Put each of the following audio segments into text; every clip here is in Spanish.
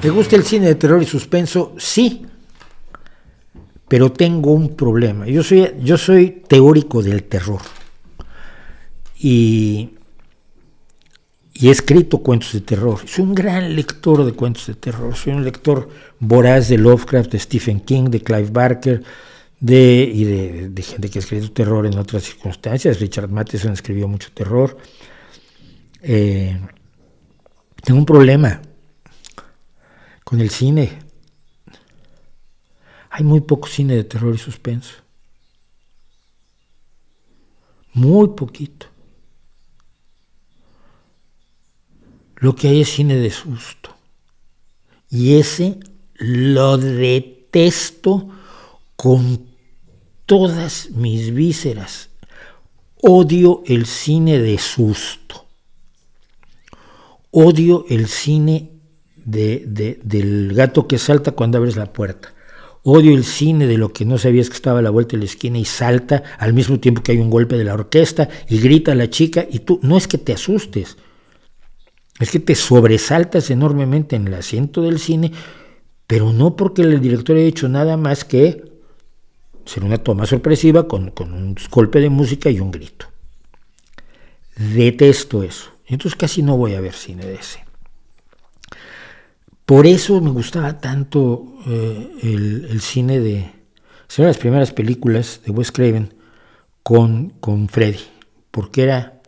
¿Te gusta el cine de terror y suspenso? Sí, pero tengo un problema. Yo soy teórico del terror y he escrito cuentos de terror. Soy un gran lector de cuentos de terror. Soy un lector voraz de Lovecraft, de Stephen King, de Clive Barker, de gente que ha escrito terror en otras circunstancias. Richard Matheson escribió mucho terror. Tengo un problema con el cine. Hay muy poco cine de terror y suspenso. Muy poquito. Lo que hay es cine de susto. Y ese lo detesto con todas mis vísceras. Odio el cine de susto. Odio el cine del gato que salta cuando abres la puerta. Odio el cine de lo que no sabías que estaba a la vuelta de la esquina y salta al mismo tiempo que hay un golpe de la orquesta y grita a la chica y tú no es que te asustes, es que te sobresaltas enormemente en el asiento del cine, pero no porque el director haya hecho nada más que ser una toma sorpresiva con un golpe de música y un grito. Detesto eso. Entonces casi no voy a ver cine de ese. Por eso me gustaba tanto el cine de... Son las primeras películas de Wes Craven con Freddy, porque era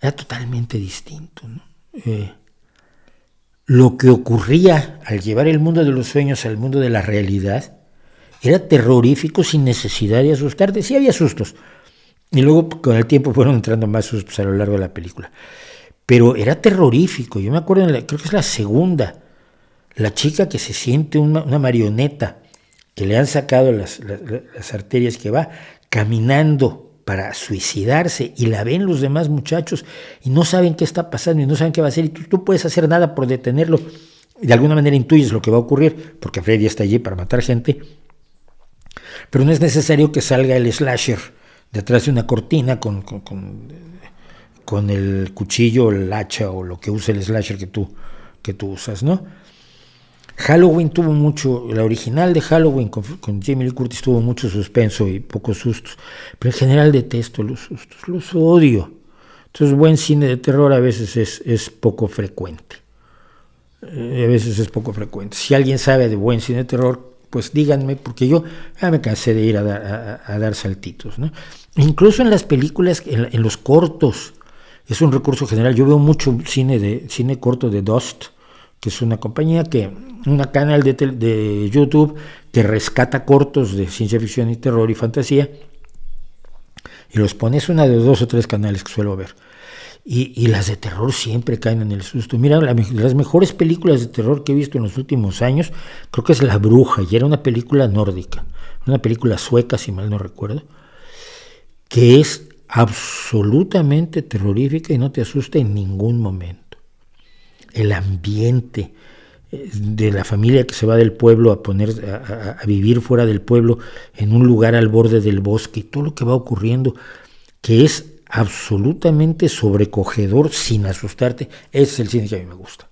totalmente distinto, ¿no? Lo que ocurría al llevar el mundo de los sueños al mundo de la realidad era terrorífico sin necesidad de asustarte. Sí había sustos, y luego con el tiempo fueron entrando más sustos a lo largo de la película. Pero era terrorífico. Yo me acuerdo, creo que es la segunda, la chica que se siente una marioneta, que le han sacado las arterias, que va caminando para suicidarse y la ven los demás muchachos y no saben qué está pasando y no saben qué va a hacer y tú puedes hacer nada por detenerlo. De alguna manera intuyes lo que va a ocurrir porque Freddy está allí para matar gente, pero no es necesario que salga el slasher detrás de una cortina con el cuchillo, el hacha o lo que use el slasher que tú usas, ¿no? Halloween tuvo mucho, la original de Halloween con Jamie Lee Curtis tuvo mucho suspenso y pocos sustos, pero en general detesto los sustos, los odio. Entonces buen cine de terror a veces es poco frecuente. Si alguien sabe de buen cine de terror, pues díganme, porque yo ya me cansé de ir a dar saltitos, ¿no? Incluso en las películas, en los cortos, es un recurso general. Yo veo mucho cine corto de Dust, que es una compañía una canal de YouTube que rescata cortos de ciencia ficción y terror y fantasía y los pone. Es una de 2 o 3 canales que suelo ver. Y las de terror siempre caen en el susto. Mira, las mejores películas de terror que he visto en los últimos años, creo que es La Bruja, y era una película nórdica, una película sueca, si mal no recuerdo, que es absolutamente terrorífica y no te asusta en ningún momento. El ambiente de la familia que se va del pueblo a vivir fuera del pueblo en un lugar al borde del bosque y todo lo que va ocurriendo, que es absolutamente sobrecogedor sin asustarte, ese es el cine que a mí me gusta.